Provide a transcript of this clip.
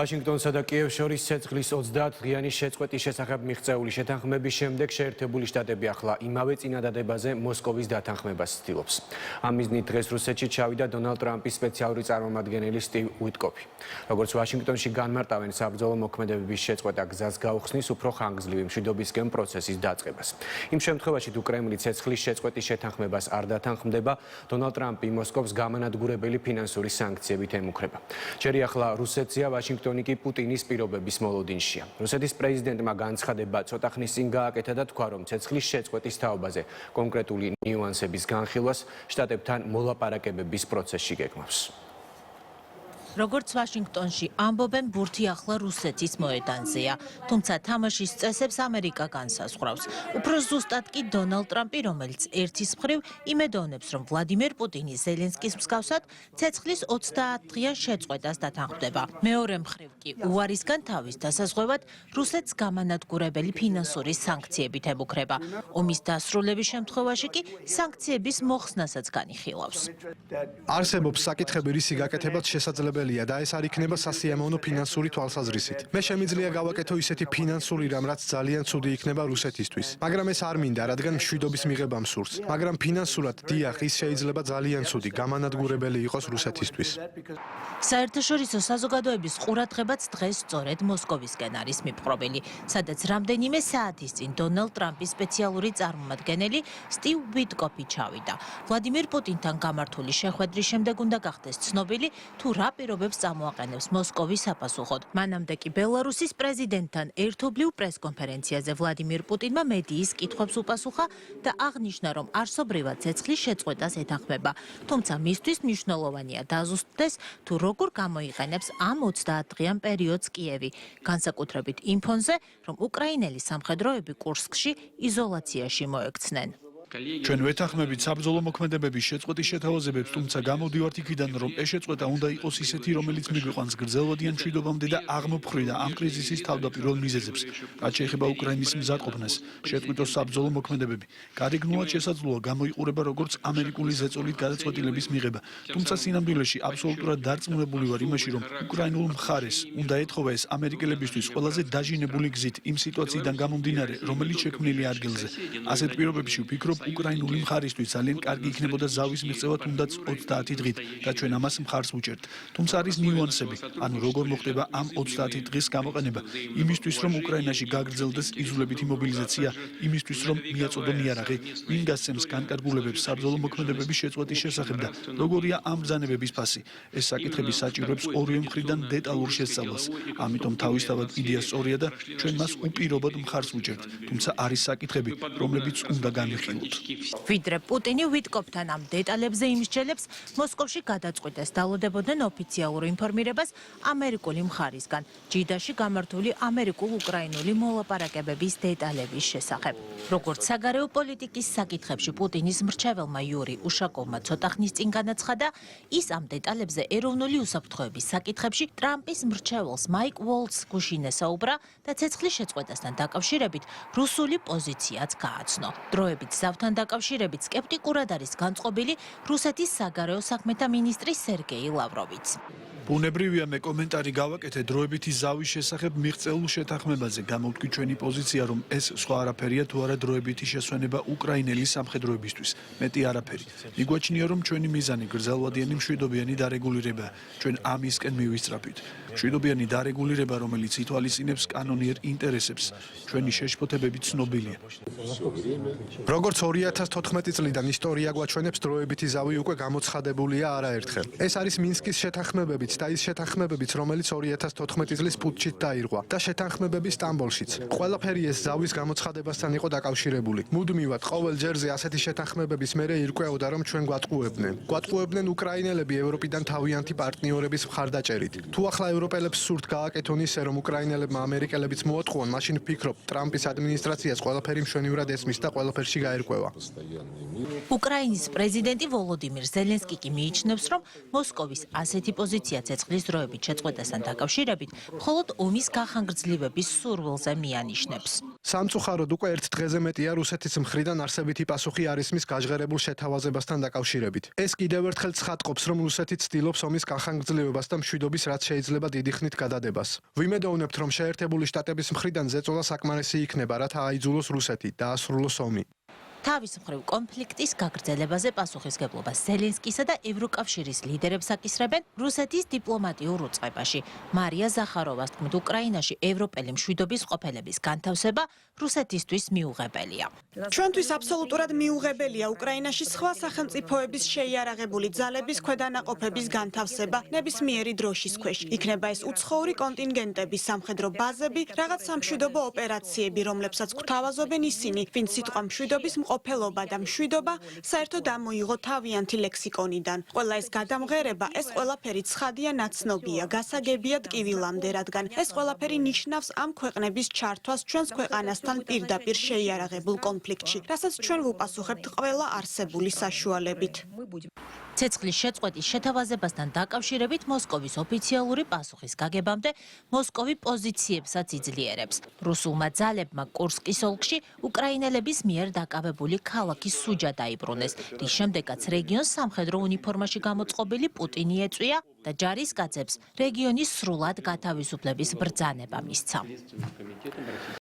ვაშინგტონსა და კიევს შორის ცეცხლის 30 დღიანი შეწყვეტის შესახებ მიღწეული შეთანხმების შემდეგ შეერთებული შტატები ახლა იმავე წინადადებაზე მოსკოვის დათანხმებას ცდილობს. ამ მიზნით დღეს რუსეთში ჩავიდა დონალდ ტრამპის სპეციალური წარმომადგენელი სტივ უიტკოფი. როგორც ვაშინგტონში განმარტავენ, საბრძოლო მოქმედებების შეწყვეტა გზას გაუხსნის უფრო ხანგრძლივი მშვიდობისკენ პროცესის დაწყებას. იმ შემთხვევაში, თუ კრემლი ცეცხლის შეწყვეტის შეთანხმებას არ დათანხმდება, დონალდ ტრამპი მოსკოვს გამანადგურებელი ფინანსური სანქციებით ემუქრება. ჯერი ახლა რუსეთზეა, ვაშინგტონი კი პუტინის პირობების მოლოდინშია. რუსეთის პრეზიდენტმა განცხადება ცოტა ხნის წინ გააკეთა და თქვა, რომ ცეცხლის შეწყვეტის თაობაზე კონკრეტული ნიუანსების განხილვას შტატებთან მოლაპარაკებების პროცესში გეგმავს. როგორც ვაშინგტონში ამბობენ, ბურთი ახლა რუსეთის მოედანზეა, თუმცა თამაშის წესებს ამერიკა განსაზღვრავს. უფრო ზუსტად კი დონალდ ტრამპი, რომელიც ერთის მხრივ იმედოვნებს, რომ ვლადიმერ პუტინი ზელენსკის მსგავსად ცეცხლის 30 დღიან შეწყვეტას დათანხმდება. მეორე მხრივ კი უარისგან თავის დასაზღვევად რუსეთს გამანადგურებელი ფინანსური სანქციებით ემუქრება. ომის დასრულების შემთხვევაში კი სანქციების მოხსნასაც განიხილავს. არსებობს საკითხები, რისი გაკეთებაც შესაძლებელია და ეს არ იქნება სასიამოვნო ფინანსური თვალსაზრისით. მე შემიძლია გავაკეთო ისეთი ფინანსური რამ, რაც ძალიან ცუდი იქნება რუსეთისთვის. მაგრამ ეს არ მინდა, რადგან მშვიდობის მიღება მსურს. მაგრამ ფინანსურად, დიახ, ის შეიძლება ძალიან ცუდი, გამანადგურებელი იყოს რუსეთისთვის. საერთაშორისო საზოგადოების ყურადღებაც დღეს სწორედ მოსკოვისკენ არის მიპყრობილი, სადაც რამდენიმე საათის წინ დონალდ ტრამპის სპეციალური წარმომადგენელი სტივ უიტკოფი ჩავიდა. ვლადიმერ პუტინთან გამართული შეხვედრის შემდეგ უნდა გახდეს ცნობილი, თუ რა პირობებს წამოაყენებს მოსკოვის საპასუხოდ. მანამდე კი ბელარუსის პრეზიდენტთან ერთობლივ პრესკონფერენციაზე ვლადიმერ პუტინმა მედიის კითხვებს უპასუხა და აღნიშნა, რომ არსობრივად ცეცხლის შეწყვეტას ეთანხმება. თუმცა მისთვის მნიშვნელოვანია დაზუსტდეს, თუ როგორ გამოიყენებს ამ 30 დღიან პერიოდს კიევი, განსაკუთრებით იმ ფონზე, რომ უკრაინელი სამხედროები კურსკში იზოლაციაში მოექცნენ. ჩვენ ვეთანხმებით საბრძოლო მოქმედებების შეწყვეტის შეთავაზებებს, თუმცა გამოვდივართ იქიდან, რომ ეს შეწყვეტა უნდა იყოს ისეთი, რომელიც მიგვიყვანს გრძელვადიან მშვიდობამდე და აღმოფხვიდა ამ კრიზისის თავდაპირველ მიზეზებს. რაც შეეხება უკრაინის მზადყოფნას, შეწყვიტოს საბრძოლო მოქმედებები. გარეგნულად შესაძლოა გამოიყურება როგორც ამერიკული ზეწოლით გადაწყვეტილების მიღება. თუმცა სინამდვილეში აბსოლუტურად დარწმუნებული ვარ იმაში, რომ უკრაინულ მხარეს უნდა ეთხოვა ეს ამერიკელებისთვის ყველაზე დაჟინებული გზით იმ სიტუაციიდან გამომდინარე, რომელიც შექმნილია ადგილზე. ასეთ პირობებში ვფიქრობ, უკრაინული მხარისთვის ძალიან კარგი იქნებოდა ზავის მიღწევა თუნდაც 30 დღით და ჩვენ ამას მხარს ვუჭერთ. თუმცა არის ნიუანსები, ანუ როგორ მოხდება ამ 30 დღის გამოყენება, იმისთვის რომ უკრაინაში გაგრძელდეს იძულებითი მობილიზაცია, იმისთვის რომ მიაწოდონ იარაღი, ვინ გასცემს განკარგულებებს საბრძოლო მოქმედებების შეწყვეტის შესახებ და როგორია ამ ბრძანებების ფასი. ეს საკითხები საჭიროებს ორივე მხრიდან დეტალურ შესწავლას. ამიტომ თავისთავად იდეა სწორია და ჩვენ მას უპირობოდ მხარს ვუჭერთ. თუმცა არის საკითხები, რომლებიც უნდა განვიხილოთ. ვიდრე პუტინი უიტკოფთან ამ დეტალებზე იმსჯელებს, მოსკოვში გადაწყვიტეს დალოდებოდნენ ოფიციალურ ინფორმირებას ამერიკული მხარისგან, ჯიდაში გამართული ამერიკულ-უკრაინული მოლაპარაკებების დეტალების შესახებ. როგორც საგარეო პოლიტიკის საკითხებში პუტინის მრჩეველმა იური უშაკოვმა ცოტა ხნის წინ განაცხადა, ის ამ დეტალებზე ეროვნული უსაფრთხოების საკითხებში ტრამპის მრჩეველს მაიკ უოლცს გუშინ ესაუბრა და ცეცხლის შეწყვეტასთან დაკავშირებით რუსული პოზიციაც გააცნო. დროებით ზავთან დაკავშირებით სკეპტიკურად არის განწყობილი რუსეთის საგარეო საქმეთა მინისტრი სერგეი ლავროვიც. ბუნებრივია მე კომენტარი გავაკეთე დროებითი ზავის შესახებ მიღწეულ შეთანხმებაზე. გამოვთქვი ჩვენი პოზიცია, რომ ეს სხვა არაფერია თუ არა დროებითი შესვენება უკრაინელი სამხედროებისთვის. მეტი არაფერი. მიგვაჩნია, რომ ჩვენი მიზანი გრძელვადიანი მშვიდობიანი დარეგულირებაა. ჩვენ ამისკენ მივისწრაფით. მშვიდობიანი დარეგულირება, რომელიც ითვალისწინებს კანონიერ ინტერესებს. ჩვენი შეშფოთებები ცნობილია. როგორც 2014 წლიდან ისტორია გვაჩვენებს, დროებითი ზავი უკვე გამოცხადებულია არაერთხელ. ეს არის მინსკის შეთანხმებებიც და ის შეთანხმებებიც, რომელიც 2014 წლის პუტჩით დაირღვა და შეთანხმებები სტამბოლშიც. ყველაფერი ეს ზავის გამოცხადებასთან იყო დაკავშირებული. მუდმივად ყოველ ჯერზე ასეთი შეთანხმებების მერე ირკვეოდა, რომ ჩვენ გვატყუებდნენ უკრაინელები ევროპიდან თავიანთი პარტნიორების მხარდაჭერით. თუ ახლა ევროპელებს სურთ გააკეთონ ისე, რომ უკრაინელებმა ამერიკელებიც მოატყუონ, მაშინ ვფიქრობ, ტრამპის ადმინისტრაციას ყველაფერი მშვენივრად ესმის და ყველაფერში გაერკვა. დაარღვევა. უკრაინის პრეზიდენტი ვოლოდიმირ ზელენსკი კი მიიჩნევს, რომ მოსკოვის ასეთი პოზიცია ცეცხლის დროებით შეწყვეტასთან დაკავშირებით მხოლოდ ომის გახანგრძლივების სურვილზე მიანიშნებს. სამწუხაროდ უკვე ერთ დღეზე მეტია რუსეთის მხრიდან არსებითი პასუხი არ ისმის გაჟღერებულ შეთავაზებასთან დაკავშირებით. ეს კიდევ ერთხელ ცხადყოფს, რომ რუსეთი ცდილობს ომის გახანგრძლივებას და მშვიდობის რაც შეიძლება დიდი ხნით გადადებას. ვიმედოვნებთ, რომ შეერთებული შტატების მხრიდან ზეწოლა საკმარისი იქნება, რათა აიძულოს რუსეთი დაასრულოს ომი. თავის მხრივ კონფლიქტის გაგრძელებაზე პასუხისგებლობას ზელენსკისა და ევროკავშირის ლიდერებს აკისრებენ რუსეთის დიპლომატიურ უწყებაში. მარია ზახაროვას თქმით, უკრაინაში ევროპელი მშვიდობის ყოფილების განთავსება რუსეთისთვის მიუღებელია. ჩვენთვის აბსოლუტურად მიუღებელია უკრაინაში სხვა სახელმწიფოების შეიარაღებული ძალების ქვედანაყოფების განთავსება ნებისმიერი დროშის ქვეშ. იქნება ეს უცხოური კონტინგენტები, სამხედრო ბაზები, რაღაც სამშვიდობო ოპერაციები, რომლებსაც გვთავაზობენ ისინი, ვინც სიტყვა მშვიდობის ყოფილობა და მშვიდობა საერთოდ ამოიღო თავიანთი ლექსიკონიდან. ყველა ეს გადამღერება, ეს ყველაფერი ცხადია ნაცნობია, გასაგებია ტკივილამდე, რადგან ეს ყველაფერი ნიშნავს ამ ქვეყნების ჩართვას ჩვენს ქვეყანასთან პირდაპირ შეიარაღებულ კონფლიქტში, რასაც ჩვენ ვუპასუხებთ ყველა არსებული საშუალებით. ცეცხლის შეწყვეტის შეთავაზებასთან დაკავშირებით მოსკოვის ოფიციალური პასუხის გაგებამდე მოსკოვი პოზიციებსაც იძლიერებს. რუსულმა ძალებმა კურსკის ოლქში უკრაინელების მიერ დაკავებული ქალაქი სუჯა დაიბრუნეს, რის შემდეგაც რეგიონს სამხედრო უნიფორმაში გამოწყობილი პუტინი ეწვია და ჯარისკაცებს რეგიონის სრულად გათავისუფლების ბრძანება მისცა.